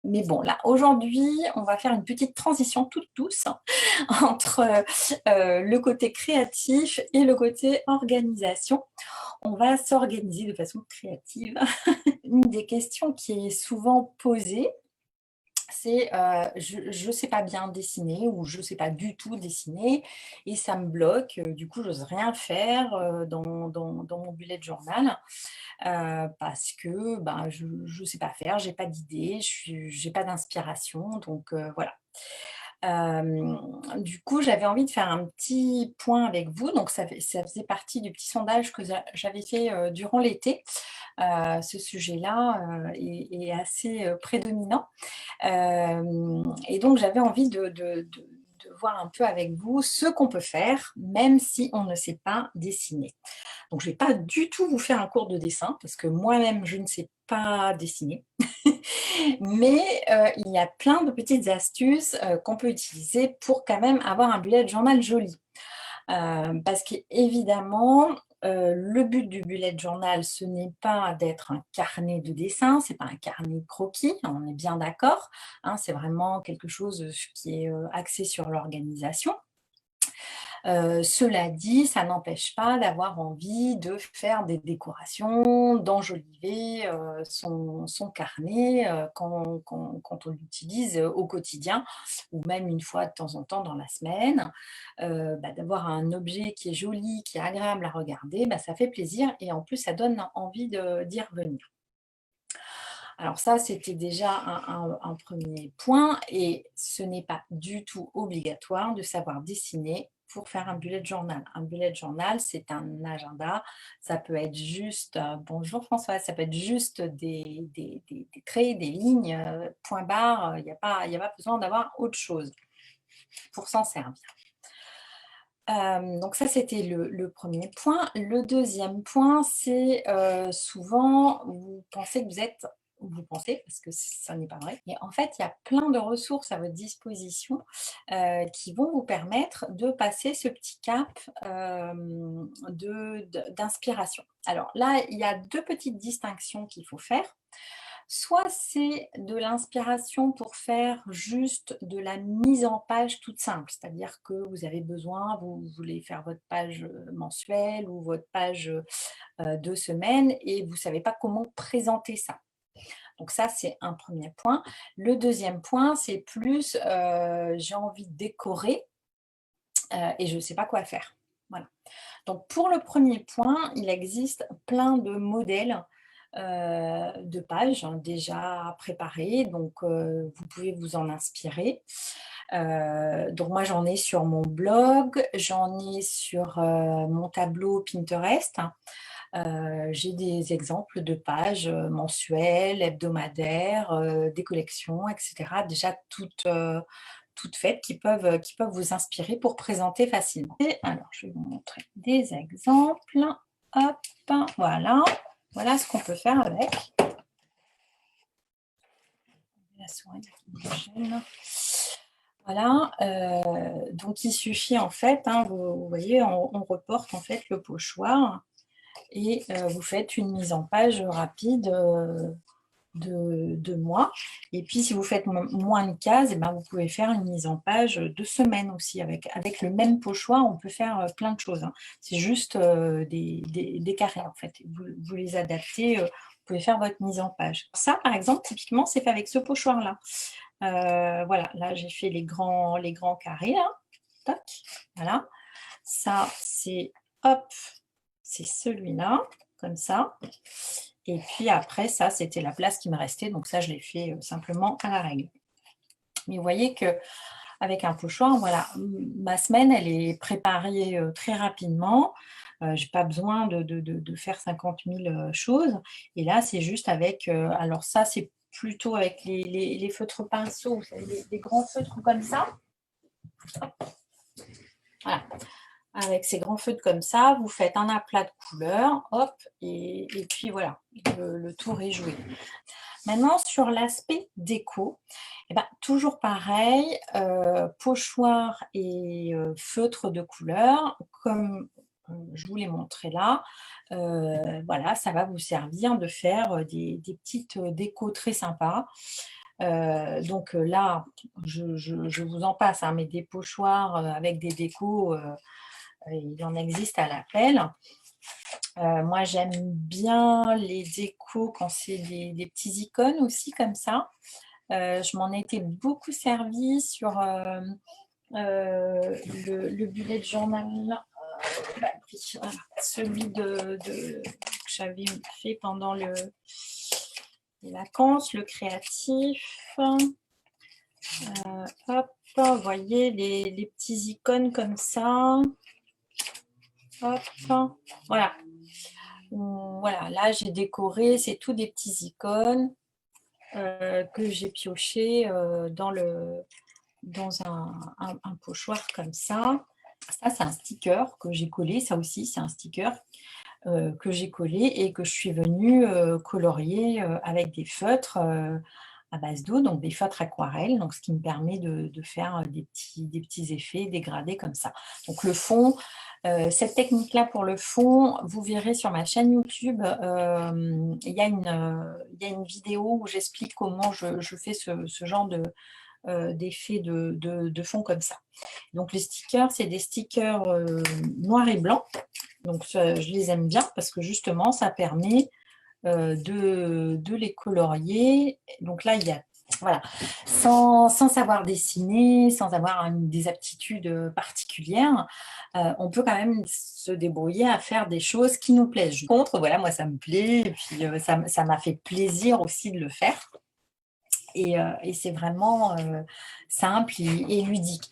Mais bon, là, aujourd'hui, on va faire une petite transition toute douce entre le côté créatif et le côté organisation. On va s'organiser de façon créative. Une des questions qui est souvent posée, c'est je ne sais pas bien dessiner ou je ne sais pas du tout dessiner et ça me bloque. Du coup, j'ose rien faire dans mon bullet journal parce que ben, je ne sais pas faire, j'ai pas d'idée, j'ai pas d'inspiration. Donc voilà. Du coup, j'avais envie de faire un petit point avec vous. Donc, ça faisait partie du petit sondage que j'avais fait durant l'été. Ce sujet-là est assez prédominant. Et donc, j'avais envie de voir un peu avec vous ce qu'on peut faire, même si on ne sait pas dessiner. Donc, je ne vais pas du tout vous faire un cours de dessin, parce que moi-même, je ne sais pas dessiner. Mais il y a plein de petites astuces qu'on peut utiliser pour quand même avoir un bullet journal joli. Parce qu'évidemment, le but du bullet journal, ce n'est pas d'être un carnet de dessin, c'est pas un carnet de croquis, on est bien d'accord, hein, c'est vraiment quelque chose qui est axé sur l'organisation. Cela dit, ça n'empêche pas d'avoir envie de faire des décorations, d'enjoliver son carnet quand on l'utilise au quotidien ou même une fois de temps en temps dans la semaine. D'avoir un objet qui est joli, qui est agréable à regarder, ça fait plaisir et en plus ça donne envie d'y revenir. Alors ça, c'était déjà un premier point et ce n'est pas du tout obligatoire de savoir dessiner pour faire un bullet journal. Un bullet journal, c'est un agenda. Ça peut être juste, bonjour Françoise, ça peut être juste des traits, des lignes, point barre. Il n'y a pas besoin d'avoir autre chose pour s'en servir. Donc ça, c'était le premier point. Le deuxième point, c'est souvent, vous pensez que vous pensez, parce que ça n'est pas vrai, mais en fait, il y a plein de ressources à votre disposition qui vont vous permettre de passer ce petit cap d'inspiration. Alors là, il y a deux petites distinctions qu'il faut faire. Soit c'est de l'inspiration pour faire juste de la mise en page toute simple, c'est-à-dire que vous avez besoin, vous voulez faire votre page mensuelle ou votre page de semaine et vous ne savez pas comment présenter ça. Donc ça, c'est un premier point. Le deuxième point, c'est plus j'ai envie de décorer et je ne sais pas quoi faire. Voilà. Donc pour le premier point, il existe plein de modèles de pages déjà préparées, donc vous pouvez vous en inspirer. Donc moi j'en ai sur mon blog, j'en ai sur mon tableau Pinterest. J'ai des exemples de pages mensuelles, hebdomadaires, des collections, etc. Déjà toutes faites qui peuvent vous inspirer pour présenter facilement. Et alors, je vais vous montrer des exemples. Hop, voilà. Voilà ce qu'on peut faire avec. La souris qui me gêne. Voilà, donc il suffit en fait, hein, vous voyez, on reporte en fait le pochoir et vous faites une mise en page rapide de mois. Et puis, si vous faites moins de cases, vous pouvez faire une mise en page de semaine aussi. Avec le même pochoir, on peut faire plein de choses. Hein. C'est juste des carrés, en fait. Vous les adaptez, vous pouvez faire votre mise en page. Ça, par exemple, typiquement, c'est fait avec ce pochoir-là. Voilà, là, j'ai fait les grands carrés. Là. Tac, voilà. Ça, c'est, hop, c'est celui-là, comme ça. Et puis après, ça, c'était la place qui me restait. Donc ça, je l'ai fait simplement à la règle. Mais vous voyez qu'avec un pochoir, voilà, ma semaine, elle est préparée très rapidement. Je n'ai pas besoin de faire 50 000 choses. Et là, c'est juste avec... alors ça, c'est plutôt avec les feutres pinceaux, vous savez, les grands feutres comme ça. Voilà. Avec ces grands feutres comme ça, vous faites un aplat de couleurs, hop, et puis voilà, le tour est joué. Maintenant, sur l'aspect déco, toujours pareil, pochoir et feutre de couleur, comme je vous l'ai montré là, voilà, ça va vous servir de faire des petites décos très sympas. Donc là, je vous en passe, hein, mais des pochoirs avec des décos, il en existe à l'appel. Moi, j'aime bien les décos quand c'est des petits icônes aussi comme ça. Je m'en étais beaucoup servi sur le bullet journal, bah, oui, voilà, celui que j'avais fait pendant les vacances, le créatif. Hop, vous voyez les petits icônes comme ça. Hop, voilà. Voilà, là j'ai décoré, c'est tout des petits icônes que j'ai pioché dans un pochoir comme ça. Ça, c'est un sticker que j'ai collé. Ça aussi, c'est un sticker que j'ai collé et que je suis venue colorier avec des feutres à base d'eau, donc des feutres aquarelles, donc ce qui me permet de faire des petits effets dégradés comme ça. Donc le fond, cette technique-là pour le fond, vous verrez sur ma chaîne YouTube, il y a une vidéo où j'explique comment je fais ce genre d'effet de fond comme ça. Donc les stickers, c'est des stickers noirs et blancs. Donc je les aime bien parce que justement, ça permet de les colorier. Donc là, il y a, voilà, sans savoir dessiner, sans avoir des aptitudes particulières, on peut quand même se débrouiller à faire des choses qui nous plaisent. Contre, voilà, moi, ça me plaît, et puis ça m'a fait plaisir aussi de le faire. Et c'est vraiment simple et ludique.